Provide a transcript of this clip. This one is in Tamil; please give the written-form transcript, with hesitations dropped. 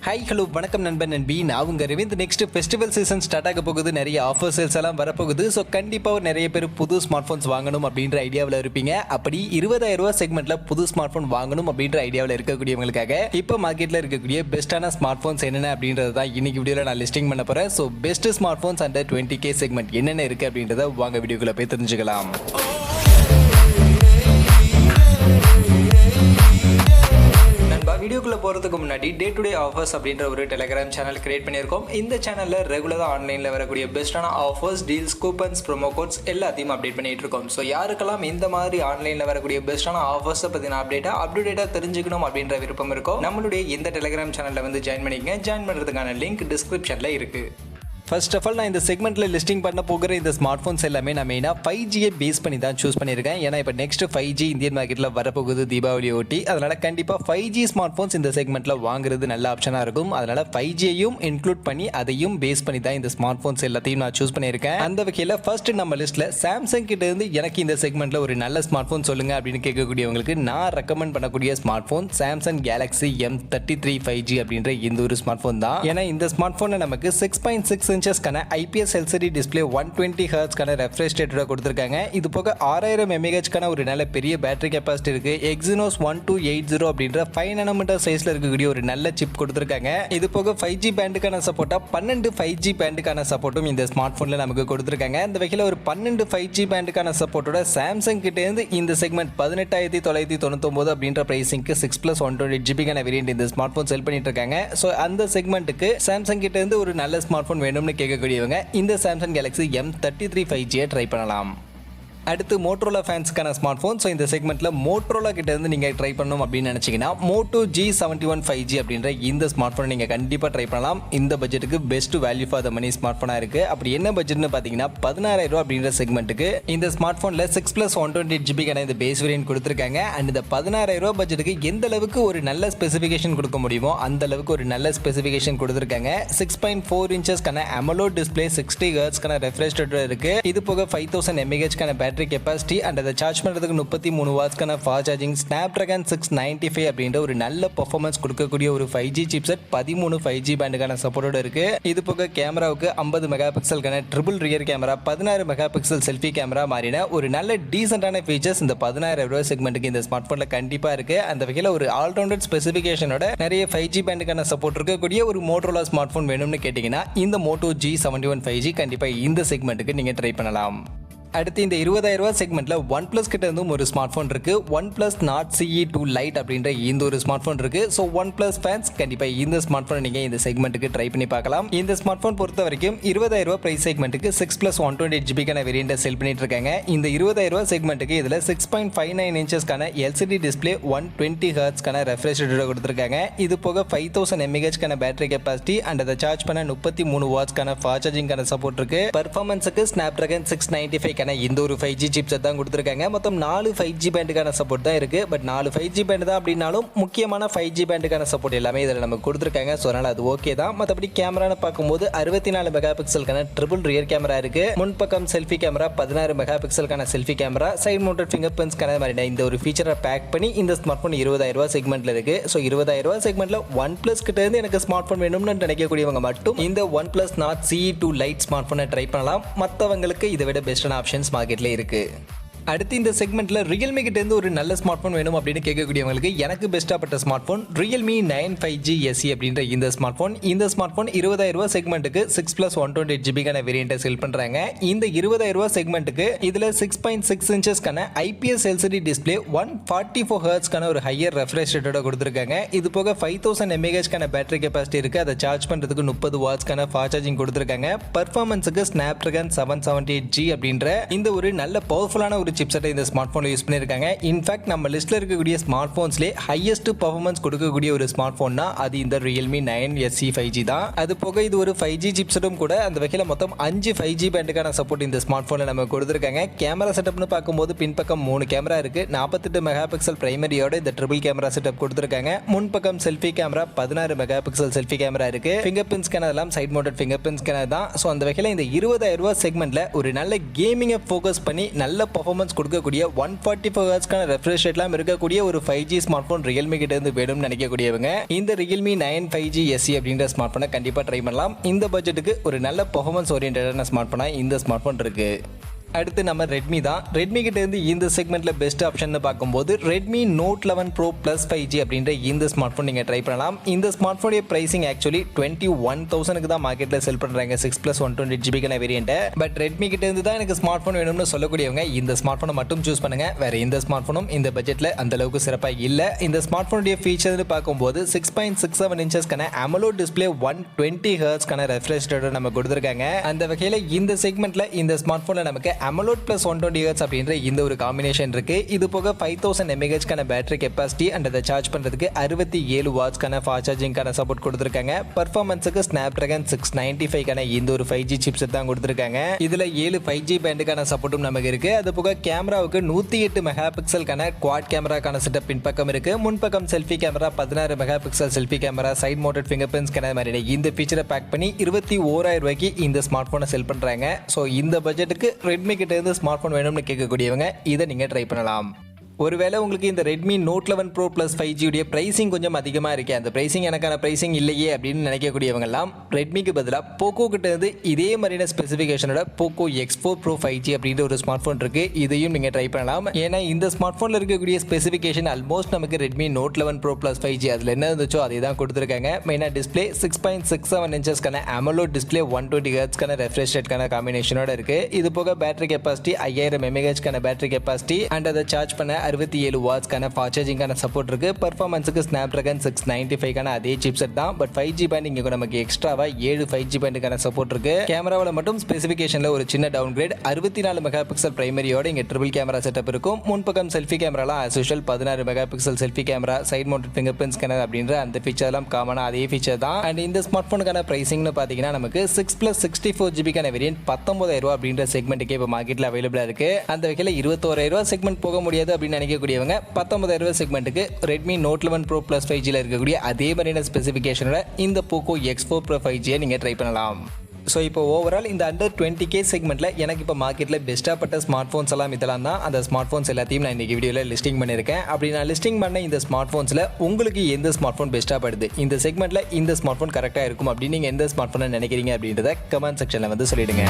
ஹாய் ஹலோ வணக்கம் நண்பன் நண்பி. நான் உங்கள் Ravind. Next festival season start ஆக போகுது. நிறைய ஆஃபர் சேல்ஸ் எல்லாம் வரப்போகுது. ஸோ கண்டிப்பாக நிறைய பேர் புது ஸ்மார்ட் ஃபோன்ஸ் வாங்கணும் அப்படின்ற ஐடியாவில் இருப்பீங்க. அப்படி 20,000 ரூபா செக்மெண்ட்டில் புது ஸ்மார்ட் ஃபோன் வாங்கணும் அப்படின்ற ஐடியாவில் இருக்கக்கூடியவங்களுக்காக இப்போ மார்க்கெட்டில் இருக்கக்கூடிய பெஸ்ட்டான ஸ்மார்ட் ஃபோன்ஸ் என்னென்ன அப்படின்றது தான் இன்னைக்கு வீடியோவில் நான் லிஸ்டிங் பண்ண போகிறேன். So best smart phones under 20K segment என்னென்ன இருக்குது அப்படின்றத வாங்க வீடியோக்குள்ளே போய் தெரிஞ்சுக்கலாம். வீடியோக்குள்ள போகிறதுக்கு முன்னாடி டே டு டே ஆஃபர்ஸ் அப்படின்ற ஒரு டெலிகிராம் சேனல் கிரியேட் பண்ணியிருக்கோம். இந்த சேனலில் ரெகுலராக ஆன்லைனில் வரக்கூடிய பெஸ்ட்டான offers, deals, coupons, promo quotes எல்லாத்தையும் அப்டேட் பண்ணிட்டு இருக்கோம். ஸோ யாருக்கெல்லாம் இந்த மாதிரி ஆன்லைனில் வரக்கூடிய பெஸ்ட்டான ஆஃபர்ஸை பற்றின அப்டேட்டாக தெரிஞ்சுக்கணும் அப்படின்ற விருப்பம் இருக்கும், நம்மளுடைய இந்த டெலிகிராம் சேனலில் வந்து ஜாயின் பண்ணிக்கங்க. ஜாயின் பண்ணுறதுக்கான லிங்க் டிஸ்கிரிப்ஷனில் இருக்குது. ஃபர்ஸ்ட் ஆஃப் ஆல் நான் இந்த செக்மெண்ட்டில் லிஸ்டிங் பண்ண போகிற இந்த ஸ்மார்ட் ஃபோன்ஸ் எல்லாமே நான் மெயினாக 5G பேஸ் பண்ணி தான் சூஸ் பண்ணியிருக்கேன். ஏன்னா இப்போ நெக்ஸ்ட் 5G இந்தியன் மார்க்கெட்டில் வரப்போகுது தீபாவளி ஒட்டி. அதனால் கண்டிப்பாக 5G ஸ்மார்ட் ஃபோன்ஸ் இந்த செக்மெண்ட்டில் வாங்குறது நல்ல ஆப்ஷனாக இருக்கும். அதனால் 5Gயையும் இன்க்ளூட் பண்ணி அதையும் பேஸ் பண்ணி தான் இந்த ஸ்மார்ட் ஃபோன்ஸ் எல்லாத்தையும் நான் சூஸ் பண்ணியிருக்கேன். அந்த வகையில் ஃபர்ஸ்ட் நம்ம லிஸ்ட்டில் சாம்சங் கிட்ட இருந்து எனக்கு இந்த செக்மெண்ட்டில் ஒரு நல்ல ஸ்மார்ட் ஃபோன் சொல்லுங்கள் அப்படின்னு கேட்கக்கூடியவங்களுக்கு நான் ரெக்கமெண்ட் பண்ணக்கூடிய smart phone Samsung Galaxy M33 5G அப்படின்ற இந்த ஒரு ஸ்மார்ட் ஃபோன் தான். ஏன்னா இந்த ஸ்மார்ட் ஃபோனை நமக்கு 6.6 இன்ச்சஸ்க்கான IPS LCD டிஸ்பிளே 120 ஹெர்ட்ஸ்க்கான ரெஃப்ரெஷ் ரேட்டோட கொடுத்துருக்காங்க. இது போக 6000 mAhக்கான ஒரு நல்ல பெரிய பேட்டரி கெப்பாசிட்டி இருக்கு. Exynos 1280 அப்படின்ற 5 nanometer சைஸ்ல இருக்கக்கூடிய ஒரு நல்ல சிப் கொடுத்துருக்காங்க. இது போக 5G பேண்டுக்கான சப்போர்ட்டா 12 5G பேண்டுக்கான சப்போர்ட்டும் இந்த ஸ்மார்ட் போன்ல நமக்கு கொடுத்துருக்காங்க. இந்த வகையில் ஒரு 12 5G பேண்டுக்கான சப்போர்ட்டோட சாம்சங் கிட்ட இருந்து இந்த செக்மெண்ட் 18,999 அப்படின்ற பிரைசிங்க்கு 6+128GB வேரியன்ட் இந்த ஸ்மார்ட் போன் செல் பண்ணிட்டு இருக்காங்க. ஸோ அந்த செக்மெண்ட்டுக்கு சாம்சங் கிட்ட இருந்து ஒரு நல்ல ஸ்மார்ட் போன் வேணும்னு கேட்கக்கூடியவங்க இந்த Samsung Galaxy M33 5G try பண்ணலாம். அடுத்து மோட்டோரோலா ஃபேன்ஸ்க்கான ஸ்மார்ட் ஃபோன். ஸோ இந்த செக்மெண்ட்டில் மோட்டோரோலா கிட்ட இருந்து நீங்கள் ட்ரை பண்ணணும் அப்படின்னு நினச்சிங்கன்னா Moto G71 5G அப்படின்ற இந்த ஸ்மார்ட் ஃபோனை நீங்கள் கண்டிப்பாக ட்ரை பண்ணலாம். இந்த பட்ஜெட்டுக்கு best value for the money smart ஃபோனாக இருக்குது. அப்படி என்ன பட்ஜெட்னு பார்த்தீங்கன்னா 16,000 ரூபா அப்படின்ற செக்மெண்ட்டுக்கு இந்த ஸ்மார்ட் ஃபோனில் 6+128GB இந்த பேஸ் வேரியன்ட் கொடுத்துருக்காங்க. அண்ட் இந்த 16,000 ரூபா பட்ஜெட்டுக்கு எந்த அளவுக்கு ஒரு நல்ல ஸ்பெசிஃபிகேஷன் கொடுக்க முடியுமோ அந்த அளவுக்கு ஒரு நல்ல ஸ்பெசிஃபிகேஷன் கொடுத்துருக்காங்க. 6.4 இன்ச்சஸ்க்கான AMOLED டிஸ்பிளே 60 ஹெர்ட்ஸ்க்கான ரெஃப்ரெஷ் ரேட் இருக்குது. இது போக 5000 mAhக்கான பேட்டரி கெப்பாசிட்டி அண்ட் அதை சார்ஜ் பண்ணுறதுக்கு 33 வாட்ஸ்க்கான ஃபாஸ்ட் சார்ஜிங், Snapdragon 695 அப்படின்ற ஒரு நல்ல பர்ஃபார்மன்ஸ் கொடுக்கக்கூடிய ஒரு 5G சிப்செட் 13 5G பேண்டுக்கான சப்போர்ட்டோட இருக்கு. இது போக கேமராவுக்கு 50 மெகாபிக்சல்கான triple rear camera, 16 megapixel selfie camera மாதிரின ஒரு நல்ல டீசென்டான ஃபீச்சர்ஸ் இந்த 16,000 ரூபாய் செக்மெண்ட்டுக்கு இந்த ஸ்மார்ட் போன்ல கண்டிப்பா இருக்கு. அந்த வகையில் ஒரு ஆல்ரவுண்டட் ஸ்பெசிஃபிகேஷனோட நிறைய 5G பேண்டுக்கான சப்போர்ட் இருக்கக்கூடிய ஒரு மோட்டோரோலா ஸ்மார்ட் போன் வேணும்னு கேட்டீங்கன்னா இந்த Moto G71 5G கண்டிப்பா இந்த செக்மெண்ட்டுக்கு நீங்க ட்ரை பண்ணலாம். அடுத்து இந்த 20,000 ரூபா செக்மெண்ட்ல OnePlus கிட்ட இருந்தும் ஒரு ஸ்மார்ட் ஃபோன் இருக்கு. OnePlus Nord CE2 Lite அப்படின்ற இந்த ஒரு ஸ்மார்ட் ஃபோன் இருக்கு. ஸோ OnePlus ஃபேன்ஸ் கண்டிப்பா இந்த ஸ்மார்ட் ஃபோனை நீங்க இந்த செக்மெண்ட்டுக்கு ட்ரை பண்ணி பார்க்கலாம். இந்த ஸ்மார்ட் ஃபோன் பொறுத்த வரைக்கும் 20,000 ரூபா பிரைஸ் செக்மெண்ட்டுக்கு 6+128GB வேரியன்ட் செல் பண்ணிட்டு இருக்காங்க. இந்த 20,000 ரூபா செக்மெண்ட்டுக்கு இதுல 6.59 இன்ச்சஸ்க்கான LCD டிஸ்பிளே 120 ஹெர்ட்ஸ்க்கான ரெஃப்ரெஷ் ரேட்டோட கொடுத்துருக்காங்க. இது போக 5000 mAhக்கான பேட்டரி கெப்பாசிட்டி அண்ட் அதை சார்ஜ் பண்ண 33 வாட்ஸ்க்கான ஃபாஸ்ட் சார்ஜிங்கான சப்போர்ட் இருக்கு. பெர்ஃபார்மன்ஸுக்கு Snapdragon 695 இந்த ஒரு 5G சிப்செட் தான் கொடுத்துருக்காங்க. மொத்தம் 4 5G பேண்டுக்கான சப்போர்ட் தான் இருக்கு. பட் 4 5G பேண்ட் தான் அப்படின்னாலும் முக்கியமான 5G பேண்டுக்கான சப்போர்ட் எல்லாமே இதில் நமக்கு கொடுத்துருக்காங்க. ஸோ அதனால அது ஓகே தான். மற்றபடி கேமரான்னு பார்க்கும்போது 64 மெகாபிக்சல்கான ட்ரிபிள் ரியர் கேமரா இருக்கு. முன்பக்கம் செல்ஃபி கேமரா, 16 மெகாபிக்சல்கான selfie camera, side mounted finger பிரிண்ட்ஸ்க்கான மாதிரி இந்த ஒரு ஃபீச்சரை பேக் பண்ணி இந்த ஸ்மார்ட் ஃபோன் 20,000 ரூபா செக்மெண்ட்ல இருக்கு. ஸோ 20,000 ரூபா செக்மெண்ட்ல OnePlus கிட்ட இருந்து எனக்கு ஸ்மார்ட் ஃபோன் வேணும்னு நினைக்கக்கூடியவங்க மட்டும் இந்த OnePlus Nord CE2 Lite smart ஃபோனை ட்ரை பண்ணலாம். மற்றவங்களுக்கு இதை விட பெஸ்டான ஆப்ஷன்ஸ் மார்க்கெட்ல இருக்கு. அடுத்து இந்த செக்மெண்ட்ல ரியல்மி கிட்ட இருந்து ஒரு நல்ல ஸ்மார்ட் போன் வேணும் அப்படின்னு கேட்கக்கூடியவங்களுக்கு எனக்கு பெஸ்டா பட்ட smart phone Realme 9 5G SE அப்படின்ற இந்த ஸ்மார்ட் போன். இந்த ஸ்மார்ட் போன் 20,000 ரூபாய் செக்மெண்ட்டுக்கு 6+128GB வேரியன்ட்டை செல் பண்றாங்க. இந்த 20,000 ரூபாய் செக்மெண்ட்டுக்கு இதுல 6.6 இன்ச்சஸ்க்கான IPS LCD டிஸ்பிளே 144 ஹெர்ட்ஸ்க்கான ஒரு ஹையர் ரெஃப்ரெஷ் ரேட்டோட கொடுத்துருக்காங்க. இது போக 5000 mAhக்கான பேட்டரி கெப்பாசிட்டி இருக்கு. அதை சார்ஜ் பண்றதுக்கு 30 வாட்ஸ்க்கான ஃபாஸ்ட் சார்ஜிங் கொடுத்துருக்காங்க. பெர்ஃபார்மன்ஸுக்கு Snapdragon 778G அப்படின்ற இந்த ஒரு நல்ல பவர்ஃபுல்லான ஒரு சிப்செட்டை இந்த ஸ்மார்ட் போன்ல யூஸ் பண்ணிருக்காங்க. இன்ஃபேக்ட் நம்ம லிஸ்ட்ல இருக்கக்கூடிய ஸ்மார்ட் போன்ஸ்ல ஹையஸ்ட் பர்ஃபார்மன்ஸ் கொடுக்கக்கூடிய ஒரு ஸ்மார்ட் போன்னா அது இந்த Realme 9 SE 5G தான். அது போக இது ஒரு 5G சிப்செட்டும் கூட. அந்த வகையில் மொத்தம் 5 5G பேண்டுக்கான சப்போர்ட் இந்த ஸ்மார்ட் போன்ல நம்ம கொடுத்துருக்காங்க. கேமரா செட்டப்னு பார்க்கும்போது பின்பக்கம் 3 கேமரா இருக்கு. 48 மெகாபிக்சல் பிரைமரியோட இந்த ட்ரிபிள் கேமரா செட்டப் கொடுத்துருக்காங்க. முன்பக்கம் selfie camera 16 megapixel selfie camera இருக்கு. ஃபிங்கர் பிரிண்ட் ஸ்கேனர் எல்லாம் side mounted fingerprint scanner தான். ஸோ அந்த வகையில் இந்த 20,000 ரூபாய் செக்மெண்ட்ல ஒரு நல்ல கேமிங்கை ஃபோக்கஸ் பண்ணி நல்ல பர்ஃபார்மன்ஸ் பெர்ஃபார்மன்ஸ் கொடுக்கக்கூடிய 144 ஹெர்ட்ஸ்க்கான ரெஃப்ரெஷ் ரேட்லாம் இருக்கக்கூடிய ஒரு 5G ஸ்மார்ட் போன் ரியல்மி கிட்ட இருந்து வேணும்னு நினைக்கக்கூடியவங்க இந்த ரியல்மி 9 5G SE அப்படின்ற ஸ்மார்ட் போனை கண்டிப்பா ட்ரை பண்ணலாம். இந்த பட்ஜெட்டுக்கு ஒரு நல்ல பெர்ஃபார்மன்ஸ் ஓரியன்டான ஸ்மார்ட் போனா இந்த ஸ்மார்ட் போன் இருக்கு. அடுத்து நம்ம ரெட்மி தான். ரெட்மி கிட்ட இருந்து இந்த செக்மெண்ட்ல பெஸ்ட் ஆப்ஷன் பார்க்கும்போது Redmi Note 11 Pro Plus 5G அப்படின்ற இந்த ஸ்மார்ட் போன் நீங்க ட்ரை பண்ணலாம். இந்த ஸ்மார்ட் போனுடைய பிரைசிங் ஆக்சுவலி 21,000க்கு தான் மார்க்கெட்ல செல் பண்றாங்க 6+128GB வேரியன்ட். பட் ரெட்மி கிட்ட இருந்து தான் எனக்கு ஸ்மார்ட் போன் வேணும்னு சொல்லக்கூடியவங்க இந்த ஸ்மார்ட் போனை மட்டும் சூஸ் பண்ணுங்க. வேற எந்த ஸ்மார்ட் போனும் இந்த பட்ஜெட்ல அந்த அளவுக்கு சிறப்பா இல்ல. இந்த ஸ்மார்ட் போனுடைய ஃபீச்சர்ஸ் பார்க்கும்போது 6.67 இன்ச்சஸ்க்கான AMOLED டிஸ்ப்ளே 120 ஹெர்ட்ஸ்க்கான ரெஃப்ரெஷ் ரேட் நம்ம கொடுத்திருக்காங்க. அந்த வகையில இந்த செக்மெண்ட்ல இந்த ஸ்மார்ட் போன்ல நமக்கு AMOLED plus 120 Hz அப்படின்ற இந்த ஒரு காம்பினேஷன் இருக்கு. இது போக 5000 mAh கான பேட்டரி கெபாசிட்டி அண்ட் அதை சார்ஜ் பண்றதுக்கு 67 வாட்ஸ் கான ஃபாஸ்ட் சார்ஜிங் கான சப்போர்ட் கொடுத்திருக்காங்க. பெர்ஃபார்மன்ஸ்க்கு Snapdragon 695 கான இந்த ஒரு 5G சிப்செட் தான் கொடுத்திருக்காங்க. இதுல 7 5G பேண்டுக்கான சப்போர்ட்டும் நமக்கு இருக்கு. அது போக கேமராவுக்கு 108 மெகா பிக்சல் கான குவாட் கேமராக்கான செட்டப் பின்பக்கம் இருக்கு. முன்பக்கம் selfie camera 16 megapixel selfie camera side mounted fingerprints கான மாதிரி இந்த ஃபீச்சரை பேக் பண்ணி 21,000 ரூபாய்க்கு இந்த ஸ்மார்ட் போனை செல் பண்றாங்க. சோ இந்த பட்ஜெட்டுக்கு ரெட்மி கிட்ட இருந்து ஸ்மார்ட் போன் வேணும்னு கேட்கக்கூடியவங்க இதை நீங்க ட்ரை பண்ணலாம். ஒருவேளை உங்களுக்கு இந்த Redmi Note 11 Pro Plus 5G உடைய பிரைசிங் கொஞ்சம் அதிகமாக இருக்கு, அந்த பிரைசிங் எனக்கான பிரைசிங் இல்லையே அப்படின்னு நினைக்கக்கூடியவங்கலாம் ரெட்மிக்கு பதிலாக போக்கோ கிட்ட இருந்து இதே மாதிரியான ஸ்பெசிஃபிகேஷனோட போக்கோ X4 Pro 5G அப்படின்ற ஒரு ஸ்மார்ட் ஃபோன் இருக்கு. இதையும் நீங்கள் ட்ரை பண்ணலாம். ஏன்னா இந்த ஸ்மார்ட் ஃபோனில் இருக்கக்கூடிய ஸ்பெசிஃபிகேஷன் ஆல்மோஸ்ட் நமக்கு Redmi Note 11 Pro Plus 5G அதில் என்ன இருந்துச்சோ அதை தான் கொடுத்துருக்காங்க. மெயினாக டிஸ்பிளே 6.67 இன்ச்சஸ்க்கான AMOLED டிஸ்பிளே 120 ஹெர்ட்ஸ்க்கான ரெஃப்ரெஷ் ரேட்க்கான காம்பினேஷனோட இருக்கு. இது போக battery capacity 5000 mAh battery capacity and அதை சார்ஜ் பண்ண 67 வாட்ஸ் கான ஃபாஸ்ட் சார்ஜிங்கான சப்போர்ட் இருக்கு. பெர்ஃபார்மன்ஸ்க்கு Snapdragon 695 கான அதே சிப்செட் தான். பட் 5G பேண்ட் இங்க நமக்கு எக்ஸ்ட்ராவா 7 5G பேண்டுக்கான சப்போர்ட் இருக்கு. கேமராவில் மட்டும் ஸ்பெசிஃபிகேஷன்ல ஒரு சின்ன டவுன்கிரேட் 64 மெகா பிக்சல் பிரைமரியோட இங்க ட்ரிபிள் கேமரா செட்டப் இருக்கும். முன்பக்கம் செல்ஃபி கேமராலாம் as usual 16 megapixel selfie camera side mounted fingerprint scanner அப்படின்ற அந்த ஃபீச்சர்லாம் காமனா அதே ஃபீச்சர் தான். அண்ட் இந்த ஸ்மார்ட் போனுக்கான பிரைசிங்னு பாத்தீங்கன்னா நமக்கு 6+64GB கான வேரியன்ட் 19,000 ரூபாய் அப்படின்ற செக்மெண்ட்டுக்கு இப்போ மார்க்கெட்ல அவைலபிளா இருக்கு. அந்த வகையில் 21,000 ரூபாய் செக்மெண்ட் போக முடியாது அப்படின்னு நினைக்கக்கூடியவங்க 19,000 ரூபாய் செக்மெண்ட்டுக்கு ரெட்மி நோட் 11 ப்ரோ ப்ளஸ் 5Gல இருக்கக்கூடிய அதே மாதிரியான ஸ்பெசிஃபிகேஷனோட இந்த போக்கோ X4 Pro 5G நீங்க ட்ரை பண்ணலாம். ஸோ இப்போ ஓவரால் இந்த அண்டர் 20K செக்மெண்ட்டில் எனக்கு இப்போ மார்க்கெட்டில் பெஸ்ட்டாக பட்ட ஸ்மார்ட் ஃபோன்ஸ் எல்லாம் இதெல்லாம் தான். அந்த ஸ்மார்ட் ஃபோன்ஸ் எல்லாத்தையும் நான் இன்றைக்கி வீடியோவில் லிஸ்டிங் பண்ணியிருக்கேன். அப்படி நான் லிஸ்டிங் பண்ண இந்த ஸ்மார்ட் ஃபோன்ஸில் உங்களுக்கு எந்த ஸ்மார்ட் ஃபோன் பெஸ்ட்டாக படுது, இந்த செக்மெண்ட்டில் இந்த ஸ்மார்ட் ஃபோன் கரெக்டாக இருக்கும் அப்படின்னு நீங்கள் எந்த ஸ்மார்ட் ஃபோனை நினைக்கிறீங்க அப்படின்றத கமெண்ட் செக்ஷனில் வந்து சொல்லிவிடுங்க.